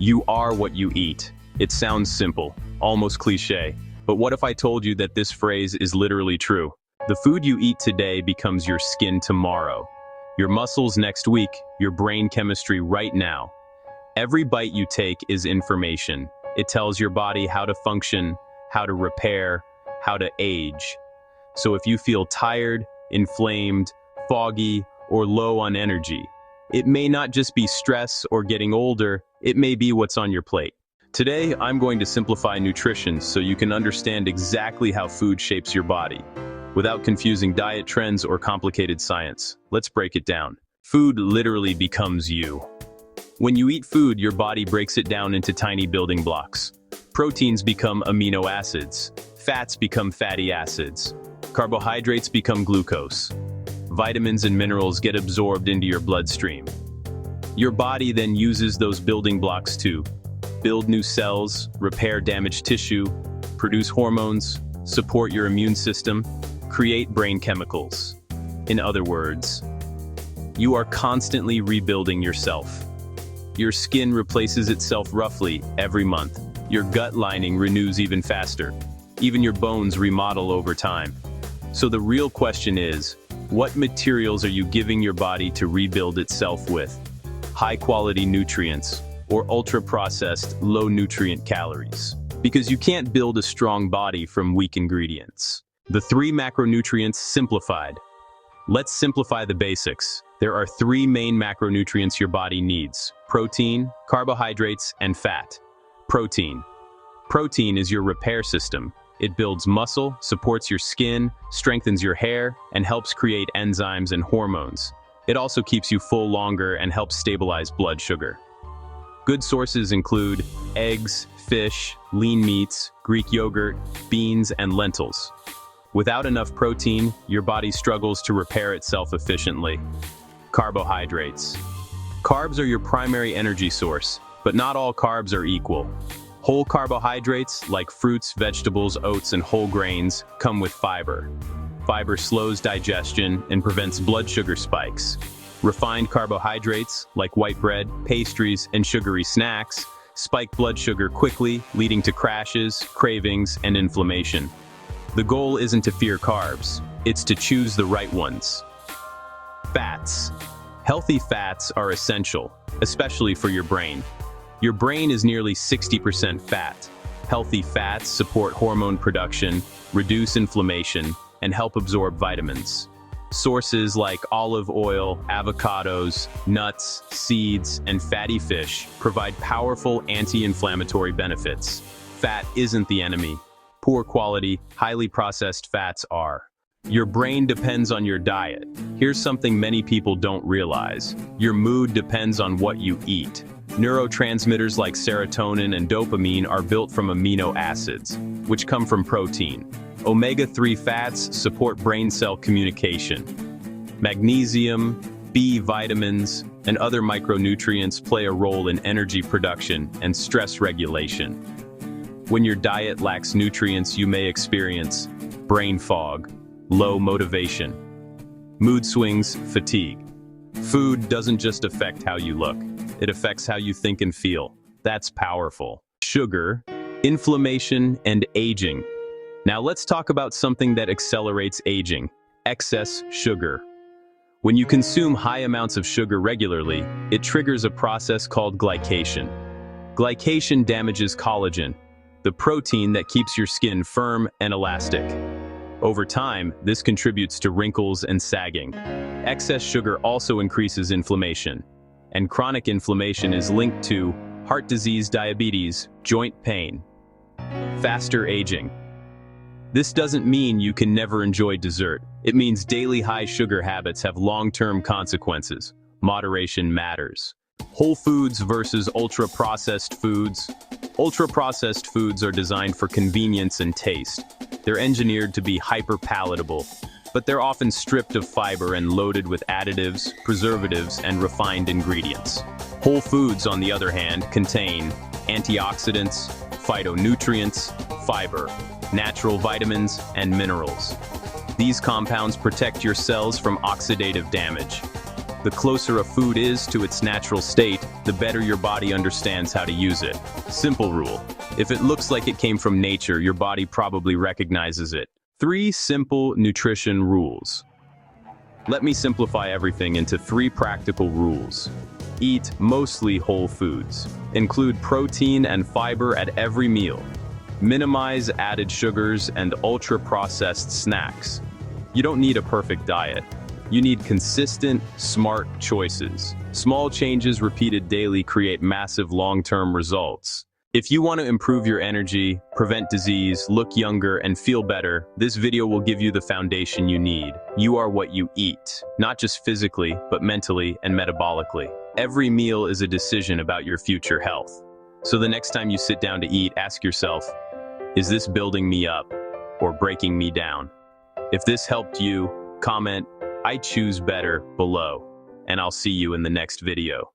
You are what you eat. It sounds simple, almost cliche, but what if I told you that this phrase is literally true? The food you eat today becomes your skin tomorrow, your muscles next week, your brain chemistry right now. Every bite you take is information. It tells your body how to function, how to repair, how to age. So if you feel tired, inflamed, foggy, or low on energy, it may not just be stress or getting older, it may be what's on your plate. Today, I'm going to simplify nutrition so you can understand exactly how food shapes your body, without confusing diet trends or complicated science. Let's break it down. Food literally becomes you. When you eat food, your body breaks it down into tiny building blocks. Proteins become amino acids, fats become fatty acids, carbohydrates become glucose. Vitamins and minerals get absorbed into your bloodstream. Your body then uses those building blocks to build new cells, repair damaged tissue, produce hormones, support your immune system, create brain chemicals. In other words, you are constantly rebuilding yourself. Your skin replaces itself roughly every month. Your gut lining renews even faster. Even your bones remodel over time. So the real question is, what materials are you giving your body to rebuild itself with? High-quality nutrients or ultra-processed, low-nutrient calories? Because you can't build a strong body from weak ingredients. The 3 macronutrients simplified. Let's simplify the basics. There are 3 main macronutrients your body needs: protein, carbohydrates, and fat. Protein. Protein is your repair system. It builds muscle, supports your skin, strengthens your hair, and helps create enzymes and hormones. It also keeps you full longer and helps stabilize blood sugar. Good sources include eggs, fish, lean meats, Greek yogurt, beans, and lentils. Without enough protein, your body struggles to repair itself efficiently. Carbohydrates. Carbs are your primary energy source, but not all carbs are equal. Whole carbohydrates, like fruits, vegetables, oats, and whole grains, come with fiber. Fiber slows digestion and prevents blood sugar spikes. Refined carbohydrates, like white bread, pastries, and sugary snacks, spike blood sugar quickly, leading to crashes, cravings, and inflammation. The goal isn't to fear carbs, it's to choose the right ones. Fats. Healthy fats are essential, especially for your brain. Your brain is nearly 60% fat. Healthy fats support hormone production, reduce inflammation, and help absorb vitamins. Sources like olive oil, avocados, nuts, seeds, and fatty fish provide powerful anti-inflammatory benefits. Fat isn't the enemy. Poor quality, highly processed fats are. Your brain depends on your diet. Here's something many people don't realize. Your mood depends on what you eat. Neurotransmitters like serotonin and dopamine are built from amino acids, which come from protein. Omega-3 fats support brain cell communication. Magnesium, B vitamins, and other micronutrients play a role in energy production and stress regulation. When your diet lacks nutrients, you may experience brain fog, low motivation, mood swings, fatigue. Food doesn't just affect how you look. It affects how you think and feel. That's powerful. Sugar, inflammation, and aging. Now let's talk about something that accelerates aging: excess sugar. When you consume high amounts of sugar regularly, it triggers a process called glycation. Glycation damages collagen, the protein that keeps your skin firm and elastic. Over time, this contributes to wrinkles and sagging. Excess sugar also increases inflammation, and chronic inflammation is linked to heart disease, diabetes, joint pain. Faster aging. This doesn't mean you can never enjoy dessert. It means daily high sugar habits have long-term consequences. Moderation matters. Whole foods versus ultra-processed foods. Ultra-processed foods are designed for convenience and taste. They're engineered to be hyper-palatable, but they're often stripped of fiber and loaded with additives, preservatives, and refined ingredients. Whole foods, on the other hand, contain antioxidants, phytonutrients, fiber, natural vitamins, and minerals. These compounds protect your cells from oxidative damage. The closer a food is to its natural state, the better your body understands how to use it. Simple rule. If it looks like it came from nature, your body probably recognizes it. 3 simple nutrition rules. Let me simplify everything into 3 practical rules. Eat mostly whole foods. Include protein and fiber at every meal. Minimize added sugars and ultra-processed snacks. You don't need a perfect diet. You need consistent, smart choices. Small changes repeated daily create massive long-term results. If you want to improve your energy, prevent disease, look younger, and feel better, this video will give you the foundation you need. You are what you eat, not just physically, but mentally and metabolically. Every meal is a decision about your future health. So the next time you sit down to eat, ask yourself, is this building me up or breaking me down? If this helped you, comment, "I choose better" below, and I'll see you in the next video.